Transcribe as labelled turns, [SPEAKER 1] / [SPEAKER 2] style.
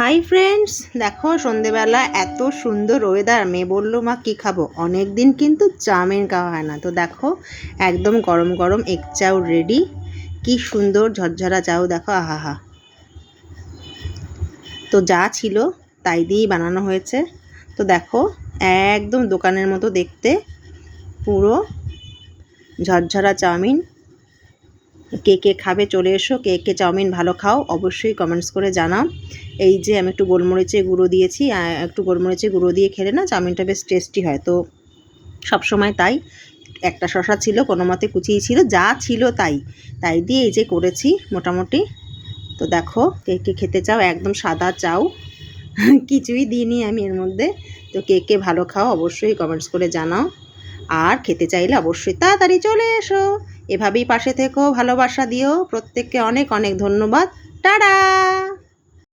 [SPEAKER 1] Hi friends, দেখো সন্ধেবেলা এত সুন্দর ওয়েদার। মেয়ে বললো মা কী খাবো, অনেক দিন কিন্তু চাউমিন খাওয়া হয় না। তো দেখো একদম গরম গরম এগ চাউ রেডি। কি সুন্দর ঝরঝরা চাউ, দেখো আহা। তো যা ছিল তাই দিয়েই বানানো হয়েছে। তো দেখো একদম দোকানের মতো দেখতে, পুরো ঝরঝরা চাউমিন। কে কে খাবে চলে এসো, কে কে চাউমিন ভালো খাও অবশ্যই কমেন্টস করে জানাও। এই যে আমি একটু গোলমরিচের গুঁড়ো দিয়েছি, একটু গোলমরিচের গুঁড়ো দিয়ে খেলে না চাউমিনটা বেশ টেস্টি হয়। তো সবসময় তাই। একটা শসা ছিল, কোনো মতে কুচিয়ে ছিল, যা ছিল তাই দিয়ে এই যে করেছি মোটামুটি। তো দেখো কে কে খেতে চাও, একদম সাদা চাউ, কিছুই দিইনি আমি এর মধ্যে। তো কে কে ভালো খাও অবশ্যই কমেন্টস করে জানাও। আর খেতে চাইলে অবশ্যই তাড়াতাড়ি চলে এসো। এভাবেই পাশে থেকো, ভালোবাসা দিও প্রত্যেককে। অনেক অনেক ধন্যবাদ। টাটা।